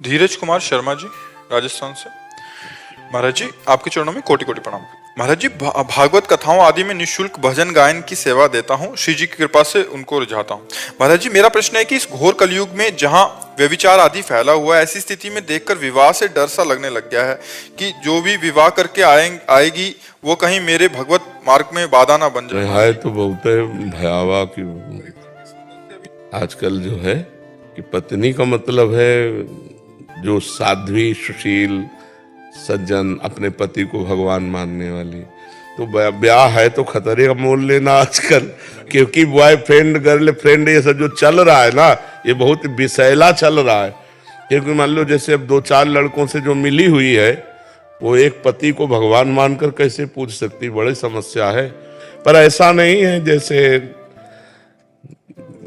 धीरज कुमार शर्मा जी, राजस्थान से। महाराज जी, आपके चरणों में कोटि कोटि प्रणाम। महाराज जी, भागवत कथाओं आदि में निःशुल्क भजन गायन की सेवा देता हूँ, श्री जी की कृपा से उनको रिझाता हूँ। महाराज जी, मेरा प्रश्न है कि इस घोर कलयुग में जहाँ व्यभिचार आदि फैला हुआ है, ऐसी स्थिति में देखकर विवाह से डर सा लगने लग गया है कि जो भी विवाह करके आएगी वो कहीं मेरे भगवत मार्ग में बाधा ना बन जाए। है तो बहुत भयावह कि आजकल जो है कि पत्नी का मतलब है जो साध्वी सुशील सज्जन अपने पति को भगवान मानने वाली। तो ब्याह है तो खतरे का मोल लेना आजकल, क्योंकि बॉयफ्रेंड गर्लफ्रेंड ये सब जो चल रहा है ना, ये बहुत विषैला चल रहा है। क्योंकि मान लो जैसे अब 2-4 लड़कों से जो मिली हुई है, वो एक पति को भगवान मानकर कैसे पूछ सकती, बड़ी समस्या है। पर ऐसा नहीं है, जैसे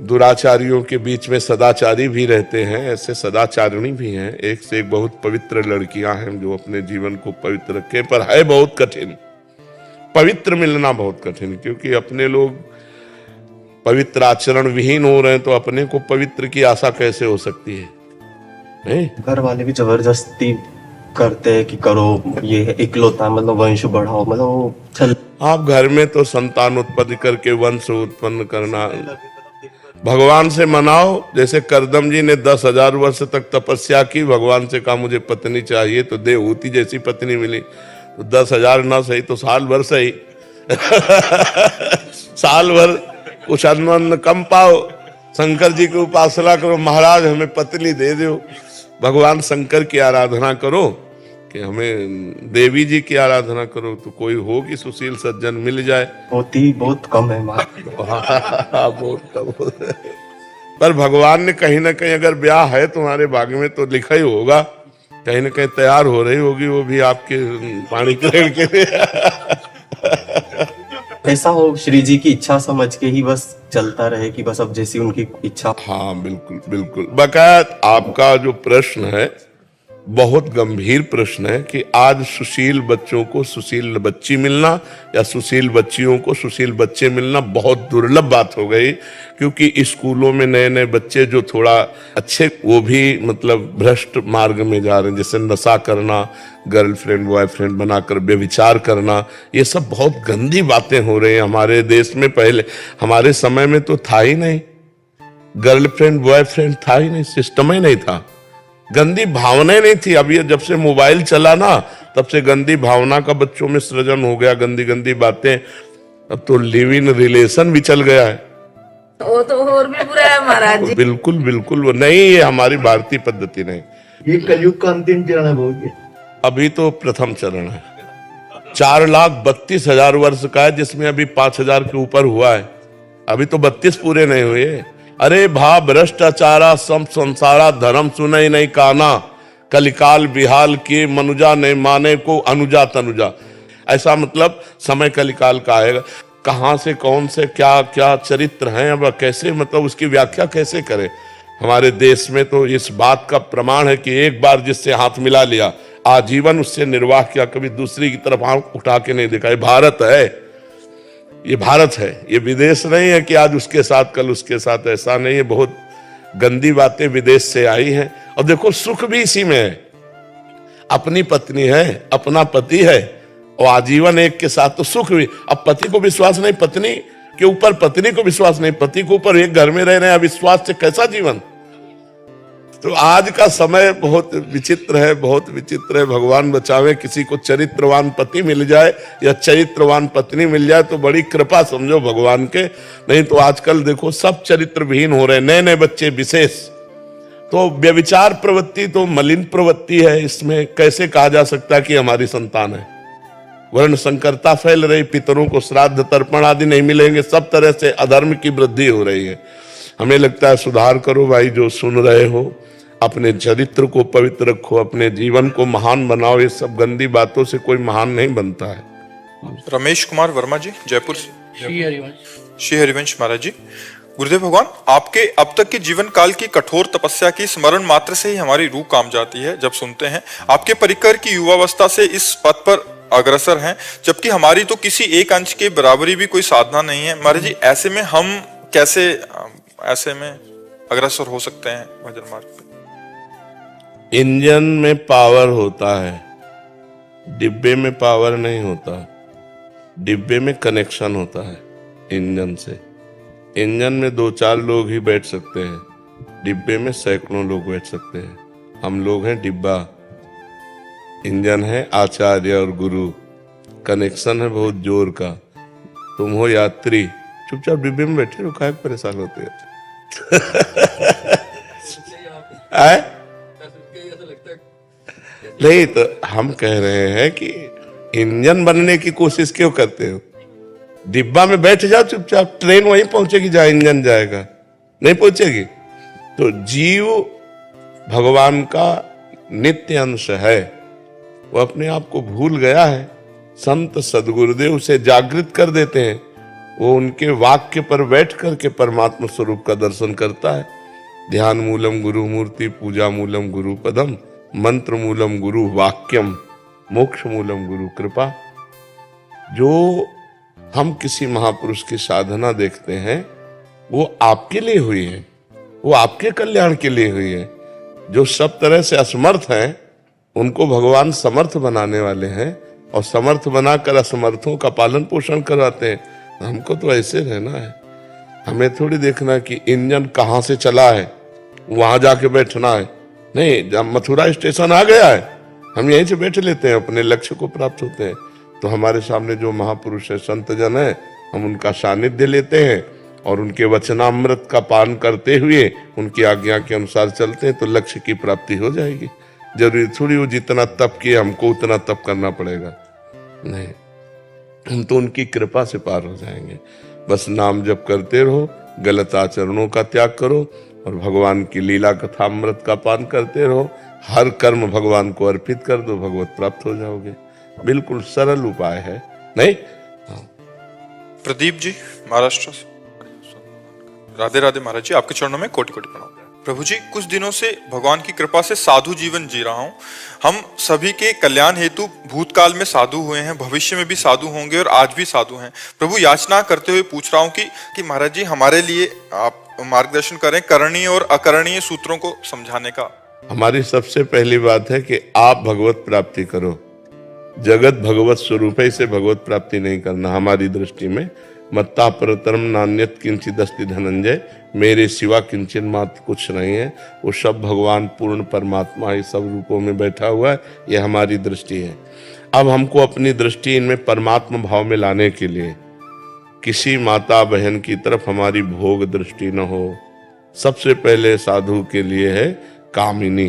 दुराचारियों के बीच में सदाचारी भी रहते हैं, ऐसे सदाचारिणी भी हैं। एक से एक बहुत पवित्र लड़कियां हैं जो अपने जीवन को पवित्र रखे, पर है बहुत कठिन, पवित्र मिलना बहुत कठिन, क्योंकि अपने लोग पवित्र आचरण विहीन हो रहे हैं, तो अपने को पवित्र की आशा कैसे हो सकती है? नहीं, घर वाले भी जबरदस्ती करते हैं कि करो, ये इकलौता मतलब वंश बढ़ाओ, मतलब वो चल। आप घर में तो संतान उत्पत्ति करके वंश उत्पन्न करना, भगवान से मनाओ। जैसे करदम जी ने 10,000 वर्ष तक तपस्या की, भगवान से कहा मुझे पत्नी चाहिए, तो देवहूति जैसी पत्नी मिली। तो 10,000 ना सही तो साल भर सही साल भर कुछ अन्न कम पाओ, शंकर जी की उपासना करो, महाराज हमें पत्नी दे दो। भगवान शंकर की आराधना करो कि हमें देवी जी की आराधना करो, तो कोई हो कि सुशील सज्जन मिल जाए। बहुत कम है बहुत कम। पर भगवान ने कहीं ना कहीं अगर ब्याह है तुम्हारे भाग्य में तो लिखा ही होगा, कहीं ना कहीं तैयार हो रही होगी वो भी आपके पाणी ग्रहण के लिए। ऐसा हो श्री जी की इच्छा समझ के ही बस चलता रहे कि बस अब जैसी उनकी इच्छा। हाँ बिल्कुल बिल्कुल। बकाया आपका जो प्रश्न है बहुत गंभीर प्रश्न है कि आज सुशील बच्चों को सुशील बच्ची मिलना या सुशील बच्चियों को सुशील बच्चे मिलना बहुत दुर्लभ बात हो गई, क्योंकि स्कूलों में नए नए बच्चे जो थोड़ा अच्छे, वो भी मतलब भ्रष्ट मार्ग में जा रहे हैं, जैसे नशा करना, गर्लफ्रेंड बॉयफ्रेंड बनाकर व्यभिचार करना, ये सब बहुत गंदी बातें हो रही हैं हमारे देश में। पहले हमारे समय में तो था ही नहीं, गर्लफ्रेंड बॉयफ्रेंड था ही नहीं, सिस्टम ही नहीं था, गंदी भावनाएं नहीं थी। अब ये जब से मोबाइल चला ना, तब से गंदी भावना का बच्चों में सृजन हो गया, गंदी गंदी बातें। अब तो लिव इन रिलेशन भी चल गया है, वो तो और भी बुरा है महाराज जी। बिल्कुल बिल्कुल वो नहीं, ये हमारी भारतीय पद्धति नहीं। ये कलयुग का अंतिम चरण है बोलिए। अभी तो प्रथम चरण है, 4,32,000 वर्ष का है, जिसमें अभी 5,000 के ऊपर हुआ है, अभी तो 32 पूरे नहीं हुए। अरे भा भ्रष्टाचारा सम संसारा धर्म सुनई नहीं काना, कलिकाल बिहाल के मनुजा नहीं माने को अनुजा तनुजा। ऐसा मतलब समय कलिकाल का आएगा, कहाँ से कौन से क्या क्या चरित्र हैं, अब कैसे मतलब उसकी व्याख्या कैसे करें। हमारे देश में तो इस बात का प्रमाण है कि एक बार जिससे हाथ मिला लिया आजीवन उससे निर्वाह किया, कभी दूसरी की तरफ आंख उठा के नहीं देखा। ये भारत है, ये भारत है, ये विदेश नहीं है कि आज उसके साथ कल उसके साथ, ऐसा नहीं है। बहुत गंदी बातें विदेश से आई हैं। और देखो सुख भी इसी में है, अपनी पत्नी है, अपना पति है, और आजीवन एक के साथ, तो सुख भी। अब पति को विश्वास नहीं, पत्नी के ऊपर पत्नी को विश्वास नहीं, पति के ऊपर एक घर में रह रहे हैं, अविश्वास से कैसा जीवन। तो आज का समय बहुत विचित्र है, बहुत विचित्र है। भगवान बचावे, किसी को चरित्रवान पति मिल जाए या चरित्रवान पत्नी मिल जाए तो बड़ी कृपा समझो भगवान के। नहीं तो आजकल देखो सब चरित्र विहीन हो रहे हैं, नए नए बच्चे विशेष। तो व्यभिचार प्रवृत्ति तो मलिन प्रवृत्ति है, इसमें कैसे कहा जा सकता है कि हमारी संतान है। वर्ण संकरता फैल रही, पितरों को श्राद्ध तर्पण आदि नहीं मिलेंगे, सब तरह से अधर्म की वृद्धि हो रही है। हमें लगता है सुधार करो भाई, जो सुन रहे हो, अपने चरित्र को पवित्र रखो, अपने जीवन को महान बनाओ। ये सब गंदी बातों से कोई महान नहीं बनता है। रमेश कुमार वर्मा जी, जयपुर से। श्री हरिवंश महाराज जी, गुरुदेव भगवान, आपके अब तक के जीवन काल की कठोर तपस्या की स्मरण मात्र से ही हमारी रूह काम जाती है जब सुनते हैं आपके परिकर की युवावस्था से इस पथ पर अग्रसर हैं, जबकि हमारी तो किसी एक अंश के बराबरी भी कोई साधना नहीं है। महाराज जी, ऐसे में हम कैसे ऐसे में अग्रसर हो सकते हैं भजन मार्ग पे? इंजन में पावर होता है, डिब्बे में पावर नहीं होता। डिब्बे में कनेक्शन होता है इंजन से। इंजन में 2-4 लोग ही बैठ सकते हैं, डिब्बे में सैकड़ों लोग बैठ सकते हैं। हम लोग हैं डिब्बा, इंजन है आचार्य और गुरु, कनेक्शन है बहुत जोर का। तुम हो यात्री, चुपचाप डिब्बे में बैठे रहो, काहे परेशान होते हैं? आए? नहीं तो हम कह रहे हैं कि इंजन बनने की कोशिश क्यों करते हो? डिब्बा में बैठ जाओ चुपचाप, ट्रेन वहीं पहुंचेगी जहां इंजन जाएगा, नहीं पहुंचेगी? तो जीव भगवान का नित्य अंश है, वो अपने आप को भूल गया है। संत सदगुरुदेव उसे जागृत कर देते हैं, वो उनके वाक्य पर बैठ करके परमात्मा स्वरूप का दर्शन करता है। ध्यान मूलम गुरु मूर्ति, पूजा मूलम गुरु पदम, मंत्र मूलम गुरु वाक्यम, मोक्ष मूलम गुरु कृपा। जो हम किसी महापुरुष की साधना देखते हैं वो आपके लिए हुई है, वो आपके कल्याण के लिए हुई है। जो सब तरह से असमर्थ हैं उनको भगवान समर्थ बनाने वाले हैं, और समर्थ बनाकर असमर्थों का पालन पोषण करवाते हैं। हमको तो ऐसे रहना है, हमें थोड़ी देखना कि इंजन कहाँ से चला है, वहां जाके बैठना है। नहीं, जब मथुरा स्टेशन आ गया है हम यहीं से बैठ लेते हैं, अपने लक्ष्य को प्राप्त होते हैं। तो हमारे सामने जो महापुरुष है, संत जन है, हम उनका सानिध्य लेते हैं और उनके वचनामृत का पान करते हुए उनकी आज्ञा के अनुसार चलते हैं, तो लक्ष्य की प्राप्ति हो जाएगी। जरूरी थोड़ी वो जितना तप किए हमको उतना तप करना पड़ेगा, नहीं, हम तो उनकी कृपा से पार हो जाएंगे। बस नाम जप करते रहो, गलत आचरणों का त्याग करो और भगवान की लीला कथामृत का पान करते रहो। हर कर्म भगवान को अर्पित कर दो, भगवत प्राप्त हो जाओगे। बिल्कुल सरल उपाय है, नहीं? प्रदीप जी महाराष्ट्र से, राधे राधे महाराज जी, आपके चरणों में कोटि कोटि प्रणाम। प्रभु जी, कुछ दिनों से भगवान की कृपा से साधु जीवन जी रहा हूँ। हम सभी के कल्याण हेतु भूतकाल में साधु हुए हैं, भविष्य में भी साधु होंगे और आज भी साधु हैं। प्रभु, याचना करते हुए पूछ रहा हूँ कि महाराज जी हमारे लिए आप मार्गदर्शन करें, करणीय और अकरणीय सूत्रों को समझाने का। हमारी सबसे पहली बात है कि आप भगवत प्राप्ति करो। जगत भगवत स्वरूप है, इसे भगवत प्राप्ति नहीं करना। हमारी दृष्टि में मत्ता परतरम नान्यत किंचित अस्ति धनंजय, मेरे सिवा किंचन मात्र कुछ नहीं है। वो सब भगवान पूर्ण परमात्मा इस सब रूपों में बैठा हुआ है, ये हमारी दृष्टि है। अब हमको अपनी दृष्टि इनमें परमात्मा भाव में लाने के लिए किसी माता बहन की तरफ हमारी भोग दृष्टि न हो। सबसे पहले साधु के लिए है कामिनी।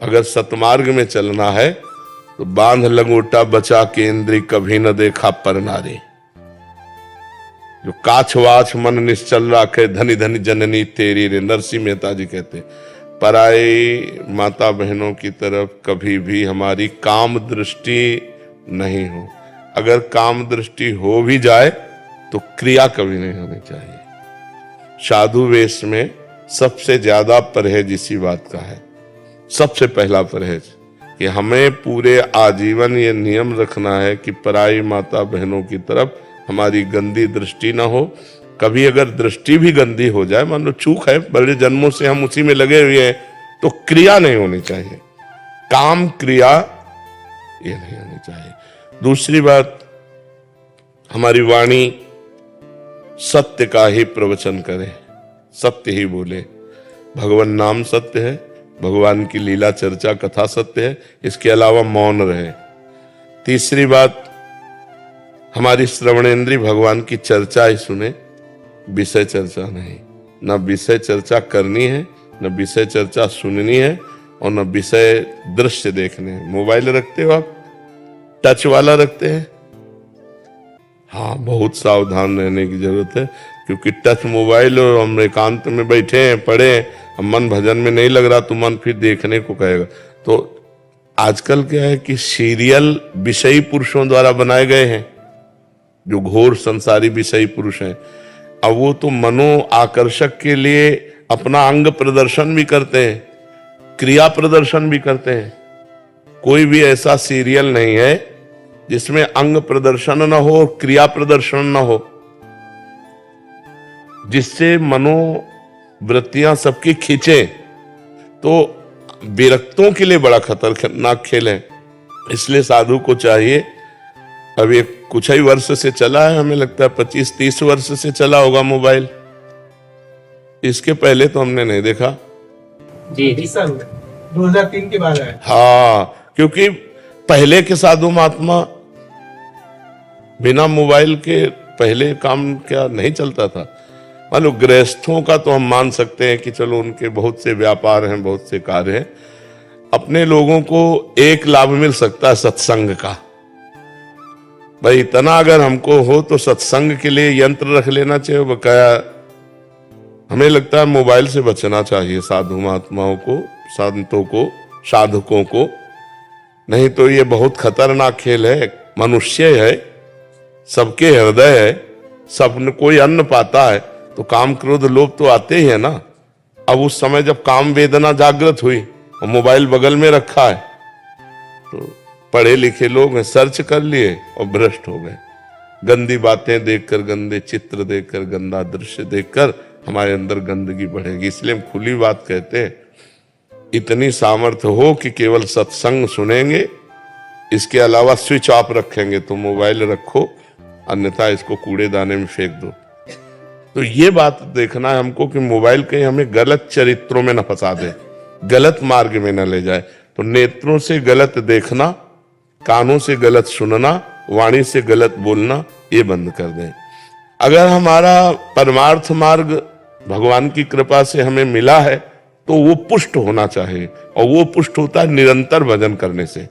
अगर सतमार्ग में चलना है तो बांध लंगोटा बचा के इंद्री, कभी न देखा पर नारी। जो काछवाछ मन निश्चल राखे, धनी धनी जननी तेरी रे, नरसिंह मेहता जी कहते। पराई माता बहनों की तरफ कभी भी हमारी काम दृष्टि नहीं हो। अगर काम दृष्टि हो भी जाए तो क्रिया कभी नहीं होनी चाहिए। साधु वेश में सबसे ज्यादा परहेज इसी बात का है। सबसे पहला परहेज कि हमें पूरे आजीवन ये नियम रखना है कि पराई माता बहनों की तरफ हमारी गंदी दृष्टि ना हो। कभी अगर दृष्टि भी गंदी हो जाए, मान लो चूक है, बड़े जन्मों से हम उसी में लगे हुए हैं, तो क्रिया नहीं होनी चाहिए, काम क्रिया ये नहीं होनी चाहिए। दूसरी बात, हमारी वाणी सत्य का ही प्रवचन करे, सत्य ही बोले। भगवान नाम सत्य है, भगवान की लीला चर्चा कथा सत्य है, इसके अलावा मौन रहे। तीसरी बात, हमारी श्रवणेंद्री भगवान की चर्चा ही सुने, विषय चर्चा नहीं। न विषय चर्चा करनी है, न विषय चर्चा सुननी है, और न विषय दृश्य देखने हैं। मोबाइल रखते हो आप, टच वाला रखते हैं? हाँ, बहुत सावधान रहने की जरूरत है, क्योंकि टच मोबाइल और हम एकांत में बैठे हैं, पढ़े हैं, हम मन भजन में नहीं लग रहा तो मन फिर देखने को कहेगा। तो आजकल क्या है कि सीरियल विषयी पुरुषों द्वारा बनाए गए हैं, जो घोर संसारी विषयी पुरुष हैं। अब वो तो मनो आकर्षक के लिए अपना अंग प्रदर्शन भी करते हैं, क्रिया प्रदर्शन भी करते हैं। कोई भी ऐसा सीरियल नहीं है जिसमें अंग प्रदर्शन न हो और क्रिया प्रदर्शन न हो, जिससे मनोवृत्तियां सबकी खींचे। तो विरक्तों के लिए बड़ा खतरनाक खेल है। इसलिए साधु को चाहिए, अब ये कुछ ही वर्ष से चला है, हमें लगता है 25-30 वर्ष से चला होगा मोबाइल, इसके पहले तो हमने नहीं देखा। जी सर 2003 के बाद है। हाँ, क्योंकि पहले के साधु महात्मा बिना मोबाइल के पहले काम क्या नहीं चलता था। मान लो गृहस्थों का तो हम मान सकते हैं कि चलो उनके बहुत से व्यापार हैं, बहुत से कार्य हैं। अपने लोगों को एक लाभ मिल सकता है सत्संग का। भाई इतना अगर हमको हो तो सत्संग के लिए यंत्र रख लेना चाहिए बकाया। हमें लगता है मोबाइल से बचना चाहिए साधु महात्माओं को, संतों को, साधकों को, नहीं तो ये बहुत खतरनाक खेल है। मनुष्य है, सबके हृदय है, सब कोई अन्न पाता है तो काम क्रोध लोभ तो आते ही है ना। अब उस समय जब काम वेदना जागृत हुई और मोबाइल बगल में रखा है तो पढ़े लिखे लोग हैं, सर्च कर लिए और भ्रष्ट हो गए। गंदी बातें देखकर, गंदे चित्र देखकर, गंदा दृश्य देखकर हमारे अंदर गंदगी बढ़ेगी। इसलिए हम खुली बात कहते हैं, इतनी सामर्थ्य हो कि केवल सत्संग सुनेंगे, इसके अलावा स्विच ऑफ रखेंगे तो मोबाइल रखो, अन्यथा इसको कूड़ेदाने में फेंक दो। तो ये बात देखना है हमको कि मोबाइल कहीं हमें गलत चरित्रों में न फंसा दे, गलत मार्ग में न ले जाए। तो नेत्रों से गलत देखना, कानों से गलत सुनना, वाणी से गलत बोलना, ये बंद कर दें। अगर हमारा परमार्थ मार्ग भगवान की कृपा से हमें मिला है तो वो पुष्ट होना चाहिए, और वो पुष्ट होता है निरंतर भजन करने से।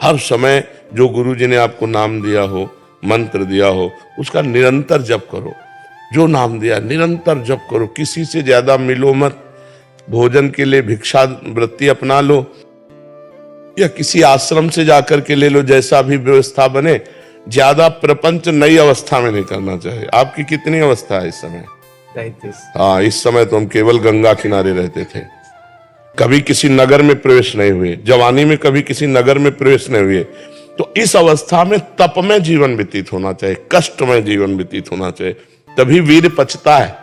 हर समय जो गुरु जी ने आपको नाम दिया हो, मंत्र दिया हो, उसका निरंतर जप करो। जो नाम दिया निरंतर जप करो, किसी से ज्यादा मिलो मत। भोजन के लिए भिक्षा वृत्ति अपना लो या किसी आश्रम से जाकर के ले लो, जैसा भी व्यवस्था बने। ज्यादा प्रपंच नई अवस्था में नहीं करना चाहिए। आपकी कितनी अवस्था है इस समय? 33। हाँ, इस समय तो हम केवल गंगा किनारे रहते थे, कभी किसी नगर में प्रवेश नहीं हुए, जवानी में कभी किसी नगर में प्रवेश नहीं हुए। तो इस अवस्था में तप में जीवन व्यतीत होना चाहिए, कष्ट में जीवन व्यतीत होना चाहिए, तभी वीर पचता है।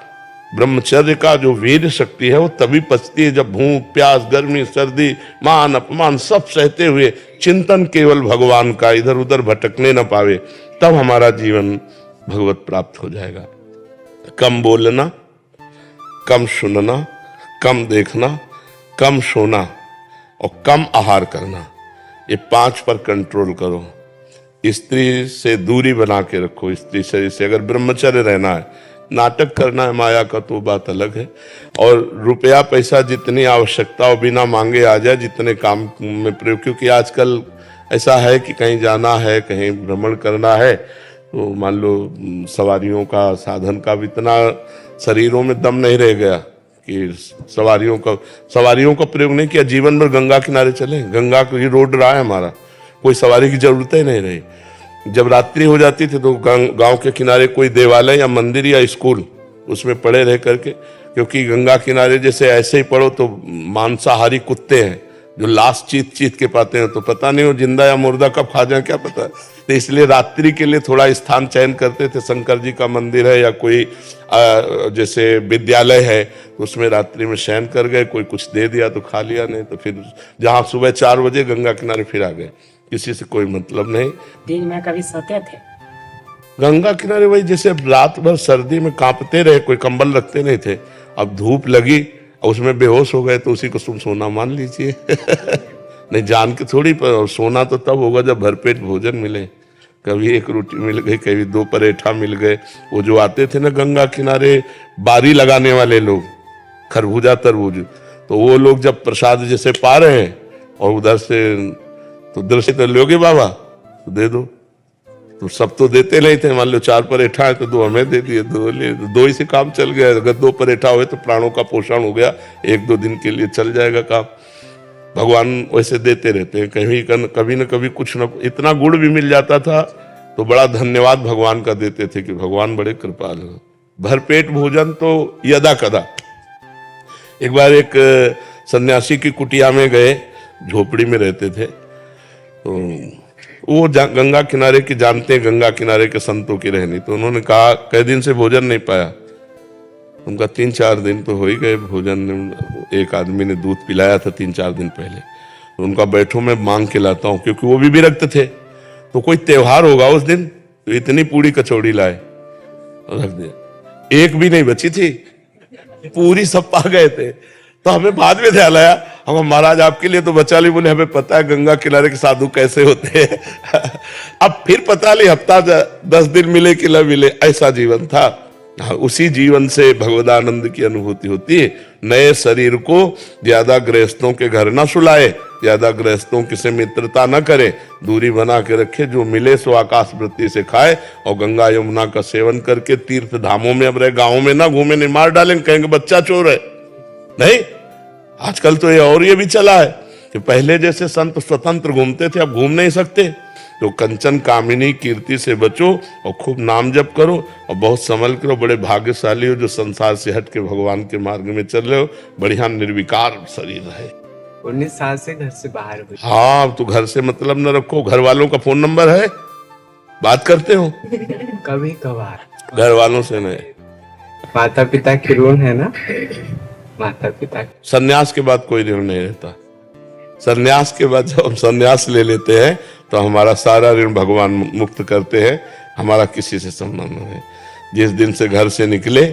ब्रह्मचर्य का जो वीर शक्ति है वो तभी पचती है जब भूख प्यास गर्मी सर्दी मान अपमान सब सहते हुए चिंतन केवल भगवान का, इधर उधर भटकने न पावे, तब हमारा जीवन भगवत प्राप्त हो जाएगा। कम बोलना, कम सुनना, कम देखना, कम सोना और कम आहार करना, ये 5 पर कंट्रोल करो। स्त्री से दूरी बना के रखो, स्त्री शरीर से। अगर ब्रह्मचर्य रहना है, नाटक करना है माया का तो बात अलग है। और रुपया पैसा जितनी आवश्यकता हो बिना मांगे आ जाए, जितने काम में प्रयोग, क्योंकि आजकल ऐसा है कि कहीं जाना है, कहीं भ्रमण करना है, तो मान लो सवारियों का साधन का भी इतना शरीरों में दम नहीं रह गया कि सवारियों का प्रयोग नहीं किया। जीवन भर गंगा किनारे चले, गंगा को ही रोड रहा है हमारा, कोई सवारी की जरूरत ही नहीं रही। जब रात्रि हो जाती थी तो गांव के किनारे कोई देवालय या मंदिर या स्कूल, उसमें पड़े रह करके, क्योंकि गंगा किनारे जैसे ऐसे ही पड़ो तो मांसाहारी कुत्ते हैं जो लाश चीत चीत के पाते हैं, तो पता नहीं वो जिंदा या मुर्दा कब खा जाए क्या पता है। तो इसलिए रात्रि के लिए थोड़ा स्थान चयन करते थे। शंकर जी का मंदिर है या कोई जैसे विद्यालय है, उसमें रात्रि में शयन कर गए, कोई कुछ दे दिया तो खा लिया, नहीं तो फिर जहाँ सुबह 4 बजे गंगा किनारे फिर आ गए, किसी से कोई मतलब नहीं। दिन में कभी सोते थे गंगा किनारे वही जैसे रात भर सर्दी में कांपते रहे, कोई कंबल रखते नहीं थे। अब धूप लगी और उसमें बेहोश हो गए तो उसी को तुम सोना मान लीजिए। नहीं जान के थोड़ी, पर सोना तो तब होगा जब भरपेट भोजन मिले। कभी 1 रोटी मिल गई, कभी 2 पराठा मिल गए। वो जो आते थे ना गंगा किनारे बारी लगाने वाले लोग, खरबूजा तरबूज, तो वो लोग जब प्रसाद जैसे पा रहे हैं और उधर से तो उधर से तो लोगे बाबा तो दे दो, तो सब तो देते नहीं थे। मान लो 4 पराठा है तो 2 हमें दे दिए, 2 ही से काम चल गया। अगर 2 पराठा हुए तो प्राणों का पोषण हो गया, 1-2 दिन के लिए चल जाएगा काम। भगवान वैसे देते रहते हैं, कभी न कभी कुछ न, इतना गुड़ भी मिल जाता था तो बड़ा धन्यवाद भगवान का देते थे कि भगवान बड़े कृपाल हो। भरपेट भोजन तो यदा कदा। एक बार एक सन्यासी की कुटिया में गए, झोपड़ी में रहते थे, तो वो गंगा किनारे की जानते हैं, गंगा किनारे के संतों की रहनी, तो उन्होंने कहा कई दिन से भोजन नहीं पाया, उनका 3-4 दिन तो हो ही गए भोजन। एक आदमी ने दूध पिलाया था 3-4 दिन पहले, तो उनका बैठो मैं मांग के लाता हूँ, क्योंकि वो भी विरक्त थे। तो कोई त्योहार होगा उस दिन, तो इतनी पूरी कचौड़ी लाए और रख दिया, एक भी नहीं बची थी, पूरी सब पा गए थे। तो हमें बाद में ध्यान आया, हम महाराज आपके लिए तो बचा ली। बोले हमें पता है गंगा किनारे के साधु कैसे होते हैं। अब फिर पता नहीं हफ्ता 10 दिन मिले कि न मिले, ऐसा जीवन था। उसी जीवन से भगवदानंद की अनुभूति होती है। नए शरीर को ज्यादा गृहस्थों के घर ना सुलाए, ज्यादा गृहस्थों की से मित्रता न करे, दूरी बना के रखे, जो मिले सो आकाश वृत्ति से खाए और गंगा यमुना का सेवन करके तीर्थ धामों में अब रहे, गांवों में ना घूमे, नहीं मार डालेंगे, कहेंगे बच्चा चोर है। नहीं, आजकल तो ये भी चला है कि पहले जैसे संत स्वतंत्र घूमते थे, अब घूम नहीं सकते। तो कंचन कामिनी कीर्ति से बचो और खूब नाम जप करो और बहुत संभल करो। बड़े भाग्यशाली हो जो संसार से हट के भगवान के मार्ग में चल रहे हो। बढ़िया निर्विकार शरीर है। 19 साल से घर से बाहर हुई। हाँ, तो घर से मतलब न रखो। घर वालों का फोन नंबर है, बात करते हो? कभी कभार, घर वालों से नहीं। माता पिता की ऋण है ना, माता पिता। सन्यास के बाद कोई ऋण नहीं रहता। सन्यास के बाद जब हम सन्यास ले लेते हैं तो हमारा सारा ऋण भगवान मुक्त करते हैं। हमारा किसी से संबंध नहीं। जिस दिन से घर से निकले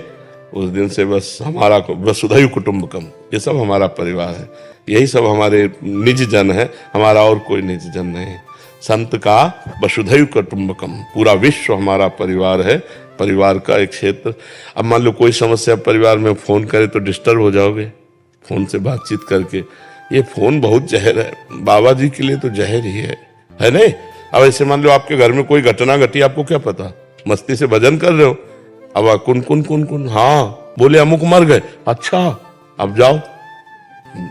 उस दिन से बस हमारा वसुधैव कुटुंबकम, ये सब हमारा परिवार है। यही सब हमारे निज जन है, हमारा और कोई निज जन नहीं। संत का वसुधैव कुटुंबकम, पूरा विश्व हमारा परिवार है, परिवार का एक क्षेत्र। अब मान लो कोई समस्या परिवार में, फोन करे तो डिस्टर्ब हो जाओगे फोन से बातचीत करके। ये फोन बहुत जहर है, बाबा जी के लिए तो जहर ही है नहीं? अब ऐसे मान लो आपके घर में कोई घटना घटी, आपको क्या पता, मस्ती से भजन कर रहे हो, अब कुन हाँ बोले अमुक मर गए, अच्छा अब जाओ,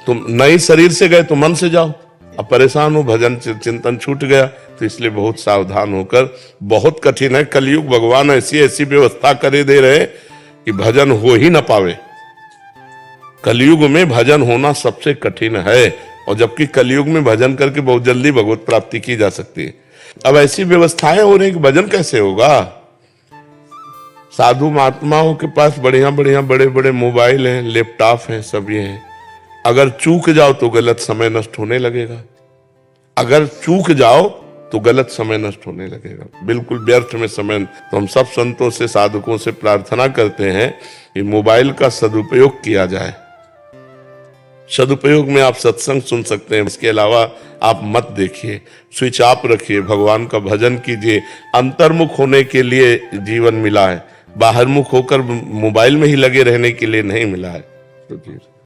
तुम नए शरीर से गए तो मन से जाओ। अब परेशान हो, भजन चिंतन छूट गया। तो इसलिए बहुत सावधान होकर, बहुत कठिन है कलयुग, भगवान ऐसी व्यवस्था करे दे रहे कि भजन हो ही ना पावे। कलयुग में भजन होना सबसे कठिन है, और जबकि कलयुग में भजन करके बहुत जल्दी भगवत प्राप्ति की जा सकती है। अब ऐसी व्यवस्थाएं हो रही कि भजन कैसे होगा? साधु महात्माओं के पास बढ़िया बड़े बड़े मोबाइल हैं, लैपटॉप हैं, सब ये हैं। अगर चूक जाओ तो गलत समय नष्ट होने लगेगा। अगर चूक जाओ तो गलत समय नष्ट होने लगेगा, बिल्कुल व्यर्थ में समय। तो हम सब संतों से, साधकों से प्रार्थना करते हैं कि मोबाइल का सदुपयोग किया जाए। सदुपयोग में आप सत्संग सुन सकते हैं, इसके अलावा आप मत देखिए, स्विच ऑफ रखिए, भगवान का भजन कीजिए। अंतर्मुख होने के लिए जीवन मिला है, बाहरमुख होकर मोबाइल में ही लगे रहने के लिए नहीं मिला है। तो